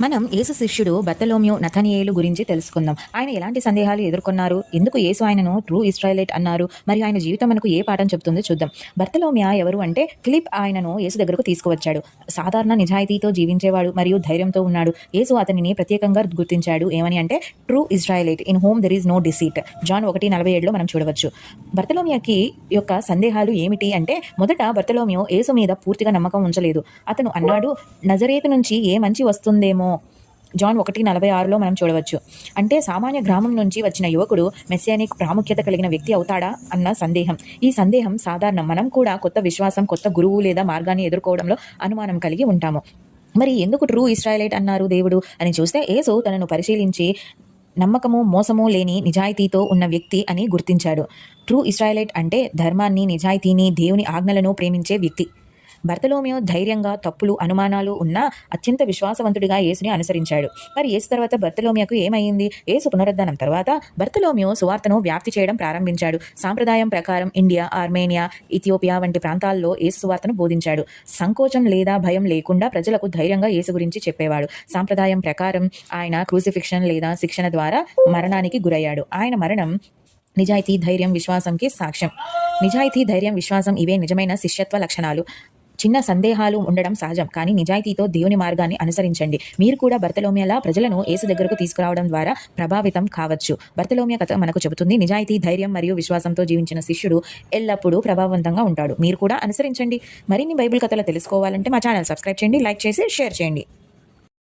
మనం యేసు శిష్యుడు బర్తలోమ్యు నతనియేలు గురించి తెలుసుకుందాం. ఆయన ఎలాంటి సందేహాలు ఎదుర్కొన్నారు, ఎందుకు యేసు ఆయనను ట్రూ ఇస్రాయలైట్ అన్నారు, మరియు ఆయన జీవితం మనకు ఏ పాఠం చెప్తుందో చూద్దాం. బర్తలోమ్య ఎవరు అంటే, ఫిలిప్ ఆయనను యేసు దగ్గరకు తీసుకువచ్చాడు. సాధారణ నిజాయితీతో జీవించేవాడు మరియు ధైర్యంతో ఉన్నాడు. యేసు అతనిని ప్రత్యేకంగా గుర్తించాడు. ఏమని అంటే, true Israelite in whom there is no deceit. John 1:47 మనం చూడవచ్చు. బర్తలోమ్యకి యొక్క సందేహాలు ఏమిటి అంటే, మొదట బర్తలోమ్యు యేసు మీద పూర్తిగా నమ్మకం ఉంచలేదు. అతను అన్నాడు, నజరేతు నుంచి ఏ మంచి వస్తుందేమో. జాన్ 1:46 మనం చూడవచ్చు. అంటే సామాన్య గ్రామం నుంచి వచ్చిన యువకుడు మెస్సియానిక్ ప్రాముఖ్యత కలిగిన వ్యక్తి అవుతాడా అన్న సందేహం. ఈ సందేహం సాధారణం. మనం కూడా కొత్త విశ్వాసం, కొత్త గురువు లేదా మార్గాన్ని ఎదుర్కోవడంలో అనుమానం కలిగి ఉంటాము. మరి ఎందుకు ట్రూ ఇస్రాయలైట్ అన్నారు దేవుడు అని చూస్తే, యేసు తనను పరిశీలించి నమ్మకము, మోసము లేని నిజాయితీతో ఉన్న వ్యక్తి అని గుర్తించాడు. ట్రూ ఇస్రాయలైట్ అంటే ధర్మాన్ని, నిజాయితీని, దేవుని ఆజ్ఞలను ప్రేమించే వ్యక్తి. బర్తలోమ్యు ధైర్యంగా, తప్పులు, అనుమానాలు ఉన్న అత్యంత విశ్వాసవంతుడిగా యేసుని అనుసరించాడు. మరి యేసు తర్వాత బర్తలోమ్యకు ఏమైంది? యేసు పునరుద్ధానం తర్వాత బర్తలోమ్యు సువార్తను వ్యాప్తి చేయడం ప్రారంభించాడు. సాంప్రదాయం ప్రకారం ఇండియా, ఆర్మేనియా, ఇథియోపియా వంటి ప్రాంతాల్లో యేసు సువార్తను బోధించాడు. సంకోచం లేదా భయం లేకుండా ప్రజలకు ధైర్యంగా యేసు గురించి చెప్పేవాడు. సాంప్రదాయం ప్రకారం ఆయన క్రూసిఫిక్షన్ లేదా శిక్షణ ద్వారా మరణానికి గురయ్యాడు. ఆయన మరణం నిజాయితీ, ధైర్యం, విశ్వాసంకి సాక్ష్యం. నిజాయితీ, ధైర్యం, విశ్వాసం ఇవే నిజమైన శిష్యత్వ లక్షణాలు. చిన్న సందేహాలు ఉండడం సహజం, కానీ నిజాయితీతో దేవుని మార్గాన్ని అనుసరించండి. మీరు కూడా బర్తలోమ్యలా ప్రజలను యేసు దగ్గరకు తీసుకురావడం ద్వారా ప్రభావితం కావచ్చు. బర్తలోమ్య కథ మనకు చెబుతుంది, నిజాయితీ, ధైర్యం మరియు విశ్వాసంతో జీవించిన శిష్యుడు ఎల్లప్పుడూ ప్రభావవంతంగా ఉంటాడు. మీరు కూడా అనుసరించండి. మరిన్ని బైబిల్ కథలు తెలుసుకోవాలంటే మా ఛానల్ సబ్స్క్రైబ్ చేయండి, లైక్ చేసి షేర్ చేయండి.